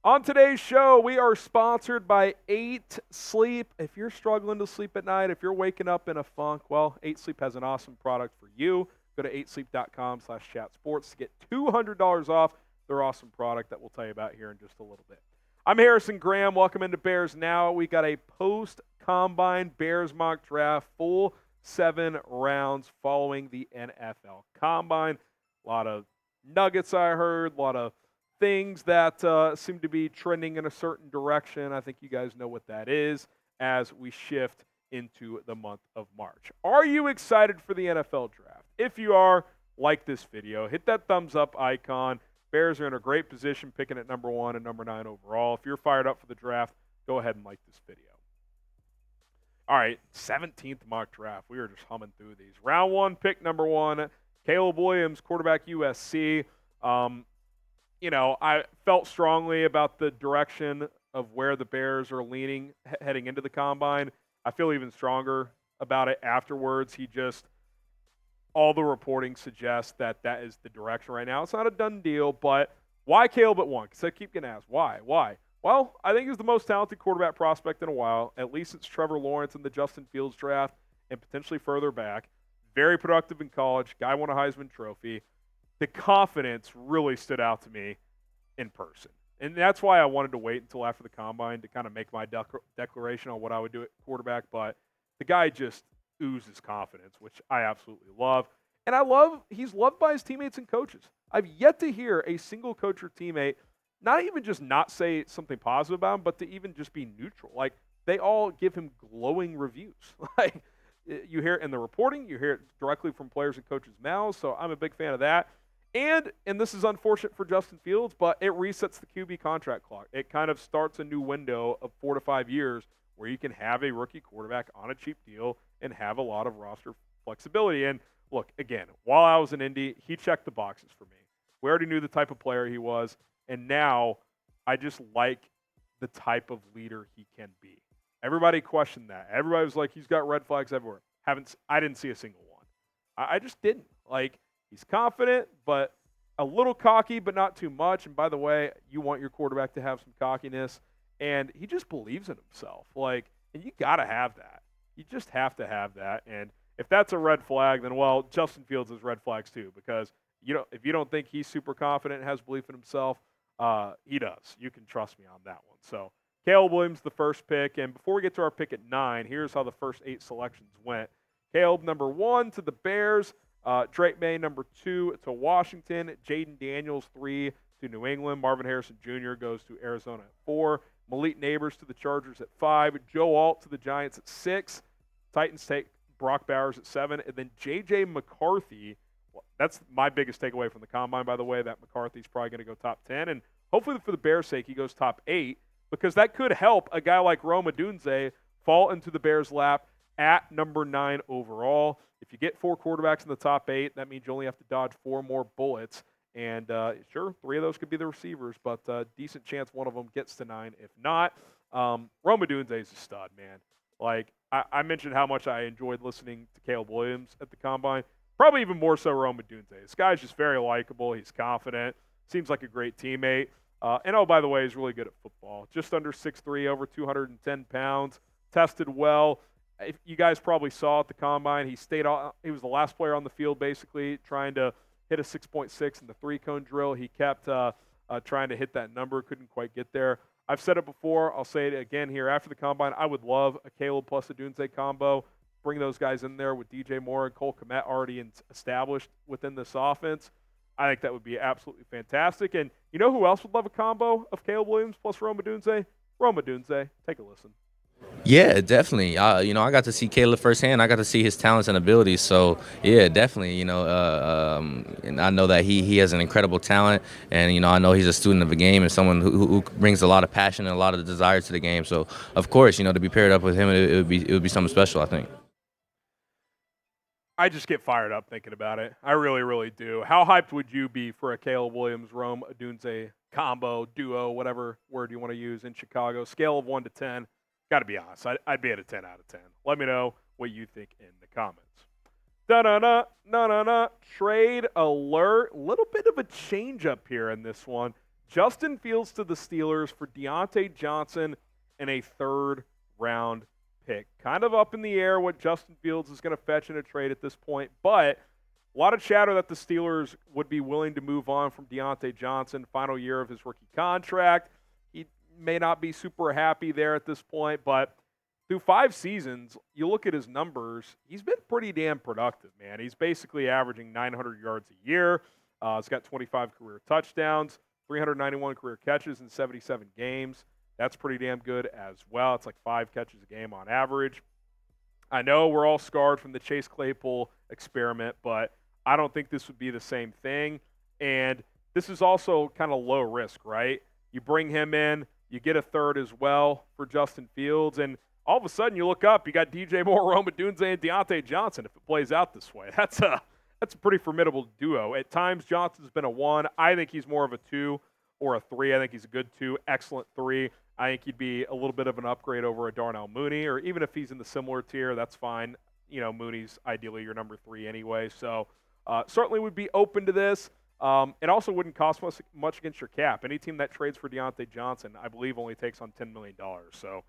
On today's show, we are sponsored by 8 Sleep. If you're struggling to sleep at night, if you're waking up in a funk, well, 8 Sleep has an awesome product for you. Go to 8sleep.com/chatsports to get $200 off their awesome product that we'll tell you about here in just a little bit. I'm Harrison Graham. Welcome into Bears Now. We got a post-combine Bears mock draft, full 7 rounds following the NFL Combine. A lot of nuggets I heard, a lot of things that seem to be trending in a certain direction. I think you guys know what that is as we shift into the month of March. Are you excited for the NFL draft? If you are, like this video. Hit that thumbs up icon. Bears are in a great position picking at number 1 and number 9 overall. If you're fired up for the draft, go ahead and like this video. All right, 17th mock draft. We are just humming through these. Round 1, pick number 1, Caleb Williams, quarterback USC. I felt strongly about the direction of where the Bears are leaning heading into the Combine. I feel even stronger about it afterwards. All the reporting suggests that is the direction right now. It's not a done deal, but why Caleb at 1? Because I keep getting asked, why? Well, I think he's the most talented quarterback prospect in a while, at least since Trevor Lawrence in the Justin Fields draft and potentially further back. Very productive in college. Guy won a Heisman Trophy. The confidence really stood out to me in person. And that's why I wanted to wait until after the Combine to kind of make my declaration on what I would do at quarterback. But the guy just oozes confidence, which I absolutely love. And he's loved by his teammates and coaches. I've yet to hear a single coach or teammate not even just not say something positive about him, but to even just be neutral. Like, they all give him glowing reviews. Like, you hear it in the reporting, you hear it directly from players and coaches' mouths, so I'm a big fan of that. And this is unfortunate for Justin Fields, but it resets the QB contract clock. It kind of starts a new window of 4 to 5 years where you can have a rookie quarterback on a cheap deal and have a lot of roster flexibility. And look, again, while I was in Indy, he checked the boxes for me. We already knew the type of player he was, and now I just like the type of leader he can be. Everybody questioned that. Everybody was like, he's got red flags everywhere. I didn't see a single one. I just didn't. Like, he's confident, but a little cocky, but not too much. And by the way, you want your quarterback to have some cockiness. And he just believes in himself. Like, and you got to have that. You just have to have that. And if that's a red flag, then, well, Justin Fields has red flags too. Because if you don't think he's super confident and has belief in himself, he does. You can trust me on that one. So, Caleb Williams, the first pick. And before we get to our pick at 9, here's how the first 8 selections went. Caleb, number 1 to the Bears. Drake May, number 2 to Washington. Jaden Daniels, 3 to New England. Marvin Harrison Jr. goes to Arizona at 4. Malik Neighbors to the Chargers at 5. Joe Alt to the Giants at 6. Titans take Brock Bowers at 7. And then J.J. McCarthy. That's my biggest takeaway from the Combine, by the way, that McCarthy's probably going to go top 10. And hopefully for the Bears' sake, he goes top 8, because that could help a guy like Odunze fall into the Bears' lap at number 9 overall. If you get 4 quarterbacks in the top 8, that means you only have to dodge 4 more bullets. And sure, 3 of those could be the receivers, but decent chance one of them gets to 9. If not, Odunze is a stud, man. Like, I mentioned how much I enjoyed listening to Caleb Williams at the Combine. Probably even more so Odunze. This guy's just very likable. He's confident. Seems like a great teammate. And, oh, by the way, he's really good at football. Just under 6'3", over 210 pounds. Tested well. If you guys probably saw at the Combine, he was the last player on the field, basically, trying to hit a 6.6 in the 3-cone drill. He kept trying to hit that number, couldn't quite get there. I've said it before. I'll say it again here. After the Combine, I would love a Caleb plus Odunze combo. Bring those guys in there with DJ Moore and Cole Kmet already established within this offense. I think that would be absolutely fantastic. And you know who else would love a combo of Caleb Williams plus Odunze? Odunze. Take a listen. Yeah, definitely. I got to see Caleb firsthand. I got to see his talents and abilities. So, yeah, definitely. And I know that he has an incredible talent, and I know he's a student of the game and someone who brings a lot of passion and a lot of desire to the game. So, of course, to be paired up with him, it would be something special, I think. I just get fired up thinking about it. I really, really do. How hyped would you be for a Caleb Williams, Odunze combo, duo, whatever word you want to use in Chicago? Scale of 1 to 10. Got to be honest, I'd be at a 10 out of 10. Let me know what you think in the comments. Da-da-da, trade alert. Little bit of a change up here in this one. Justin Fields to the Steelers for Diontae Johnson and a third-round pick. Kind of up in the air what Justin Fields is going to fetch in a trade at this point, but a lot of chatter that the Steelers would be willing to move on from Diontae Johnson, final year of his rookie contract. He may not be super happy there at this point, but through 5 seasons, you look at his numbers, he's been pretty damn productive, man. He's basically averaging 900 yards a year. He's got 25 career touchdowns, 391 career catches in 77 games. That's pretty damn good as well. It's like 5 catches a game on average. I know we're all scarred from the Chase Claypool experiment, but I don't think this would be the same thing. And this is also kind of low risk, right? You bring him in, you get a third as well for Justin Fields, and all of a sudden you look up, you got DJ Moore, Odunze, and Diontae Johnson if it plays out this way. That's a pretty formidable duo. At times, Johnson's been a 1. I think he's more of a 2 or a 3. I think he's a good 2, excellent 3. I think he'd be a little bit of an upgrade over a Darnell Mooney, or even if he's in the similar tier, that's fine. You know, Mooney's ideally your number 3 anyway, so certainly would be open to this. It also wouldn't cost much against your cap. Any team that trades for Diontae Johnson, I believe, only takes on $10 million, so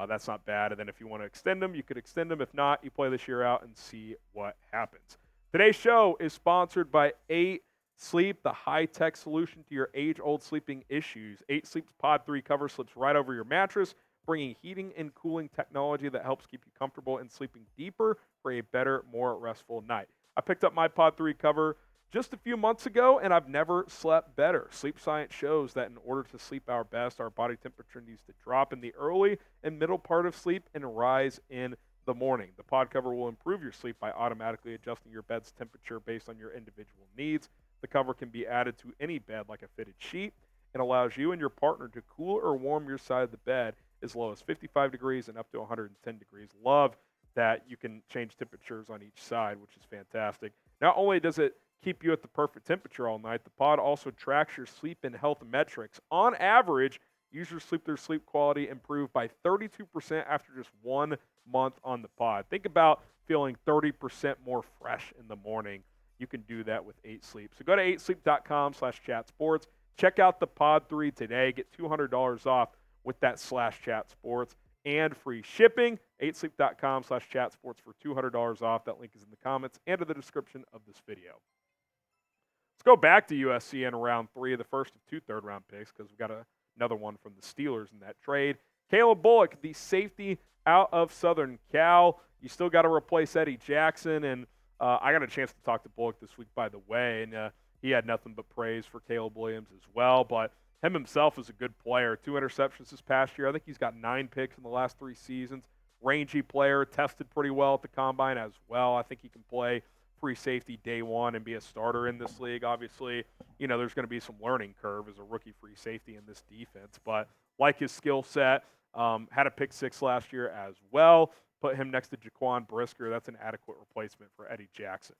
that's not bad. And then if you want to extend him, you could extend him. If not, you play this year out and see what happens. Today's show is sponsored by 8 Sleep, the high-tech solution to your age-old sleeping issues. 8 Sleep's Pod 3 cover slips right over your mattress, bringing heating and cooling technology that helps keep you comfortable and sleeping deeper for a better, more restful night. I picked up my Pod 3 cover just a few months ago, and I've never slept better. Sleep science shows that in order to sleep our best, our body temperature needs to drop in the early and middle part of sleep and rise in the morning. The Pod cover will improve your sleep by automatically adjusting your bed's temperature based on your individual needs. The cover can be added to any bed like a fitted sheet and allows you and your partner to cool or warm your side of the bed as low as 55 degrees and up to 110 degrees. Love that you can change temperatures on each side, which is fantastic. Not only does it keep you at the perfect temperature all night, the Pod also tracks your sleep and health metrics. On average, users their sleep quality improved by 32% after just 1 month on the Pod. Think about feeling 30% more fresh in the morning. You can do that with 8 Sleep. So go to 8sleep.com/chatsports. Check out the Pod 3 today. Get $200 off with that /chatsports and free shipping. 8sleep.com/chatsports for $200 off. That link is in the comments and in the description of this video. Let's go back to USC in round 3, the first of 2 third-round picks, because we've got another one from the Steelers in that trade. Caleb Bullock, the safety out of Southern Cal. You still got to replace Eddie Jackson, and I got a chance to talk to Bullock this week, by the way, and he had nothing but praise for Caleb Williams as well. But him himself is a good player. 2 interceptions this past year. I think he's got 9 picks in the last 3 seasons. Rangy player, tested pretty well at the combine as well. I think he can play free safety day 1 and be a starter in this league. Obviously, you know, there's going to be some learning curve as a rookie free safety in this defense, but like his skill set, had a pick 6 last year as well. Put him next to Jaquan Brisker. That's an adequate replacement for Eddie Jackson.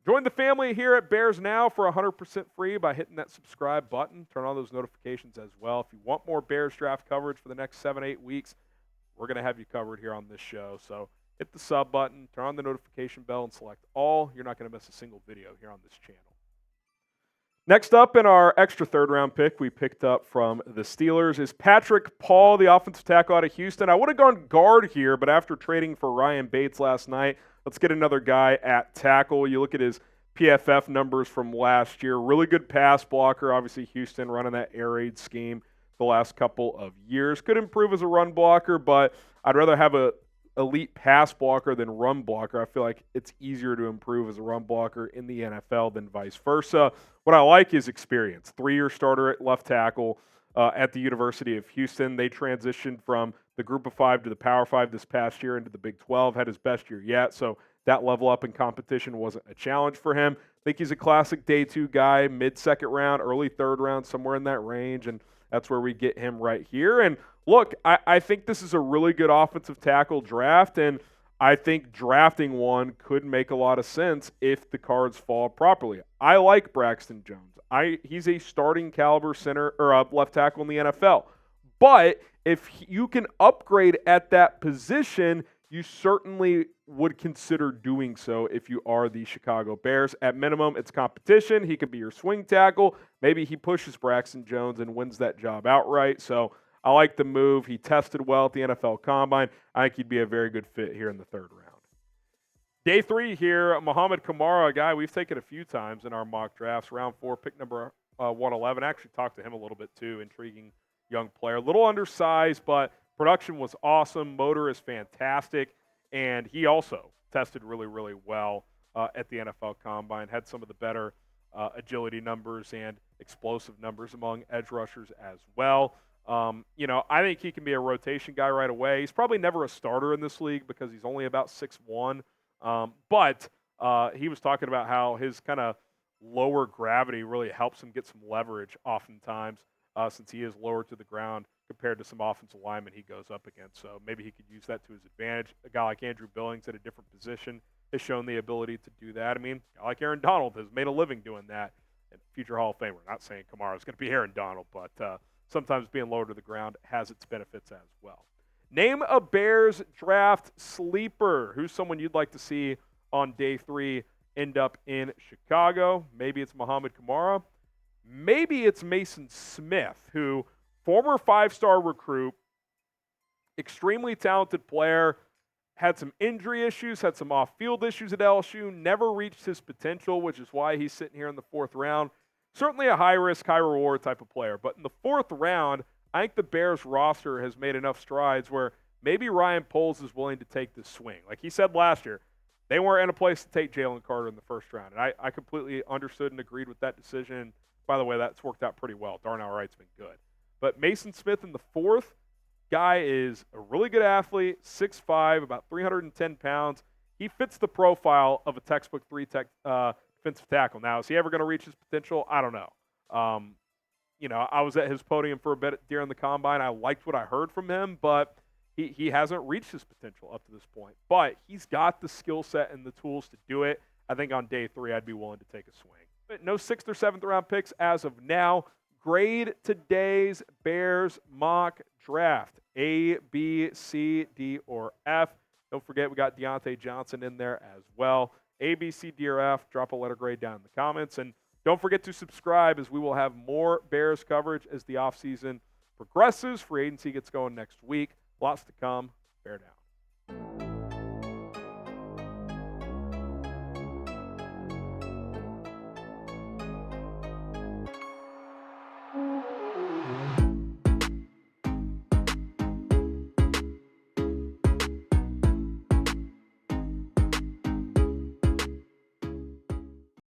Join the family here at Bears Now for 100% free by hitting that subscribe button. Turn on those notifications as well. If you want more Bears draft coverage for the next 7-8 weeks, we're going to have you covered here on this show. So hit the sub button, turn on the notification bell, and select all. You're not going to miss a single video here on this channel. Next up in our extra third-round pick we picked up from the Steelers is Patrick Paul, the offensive tackle out of Houston. I would have gone guard here, but after trading for Ryan Bates last night, let's get another guy at tackle. You look at his PFF numbers from last year. Really good pass blocker. Obviously, Houston running that air raid scheme the last couple of years. Could improve as a run blocker, but I'd rather have a elite pass blocker than run blocker. I feel like it's easier to improve as a run blocker in the NFL than vice versa. What I like is experience. 3-year starter at left tackle at the University of Houston. They transitioned from the Group of 5 to the Power 5 this past year into the Big 12. Had his best year yet, so that level up in competition wasn't a challenge for him. I think he's a classic day 2 guy, mid-second round, early third round, somewhere in that range, and that's where we get him right here. And look, I think this is a really good offensive tackle draft, and I think drafting one could make a lot of sense if the cards fall properly. I like Braxton Jones. He's a starting caliber center or left tackle in the NFL. But if you can upgrade at that position, you certainly would consider doing so if you are the Chicago Bears. At minimum, it's competition. He could be your swing tackle. Maybe he pushes Braxton Jones and wins that job outright. So I like the move. He tested well at the NFL Combine. I think he'd be a very good fit here in the third round. Day 3 here, Mohamed Kamara, a guy we've taken a few times in our mock drafts. Round 4, pick number 111. I actually talked to him a little bit too. Intriguing young player. A little undersized, but production was awesome. Motor is fantastic. And he also tested really, really well at the NFL Combine. Had some of the better agility numbers and explosive numbers among edge rushers as well. I think he can be a rotation guy right away. He's probably never a starter in this league because he's only about 6'1". But he was talking about how his kind of lower gravity really helps him get some leverage oftentimes since he is lower to the ground compared to some offensive linemen he goes up against. So maybe he could use that to his advantage. A guy like Andrew Billings at a different position has shown the ability to do that. I mean, a guy like Aaron Donald has made a living doing that. And future Hall of Famer. Not saying Kamara is going to be Aaron Donald, but sometimes being lower to the ground has its benefits as well. Name a Bears draft sleeper. Who's someone you'd like to see on day 3 end up in Chicago? Maybe it's Mohamed Kamara. Maybe it's Maason Smith, who former 5-star recruit, extremely talented player, had some injury issues, had some off-field issues at LSU, never reached his potential, which is why he's sitting here in the 4th round. Certainly a high-risk, high-reward type of player. But in the 4th round, I think the Bears roster has made enough strides where maybe Ryan Poles is willing to take this swing. Like he said last year, they weren't in a place to take Jalen Carter in the 1st round. And I completely understood and agreed with that decision. By the way, that's worked out pretty well. Darnell Wright's been good. But Maason Smith in the 4th, guy is a really good athlete, 6'5", about 310 pounds. He fits the profile of a textbook defensive tackle. Now, is he ever going to reach his potential? I don't know. I was at his podium for a bit during the Combine. I liked what I heard from him, but he hasn't reached his potential up to this point. But he's got the skill set and the tools to do it. I think on day 3, I'd be willing to take a swing. But no 6th or 7th round picks as of now. Grade today's Bears mock draft. A, B, C, D, or F. Don't forget we got Diontae Johnson in there as well. A, B, C, D, or F. Drop a letter grade down in the comments. And don't forget to subscribe as we will have more Bears coverage as the offseason progresses. Free agency gets going next week. Lots to come. Bear down.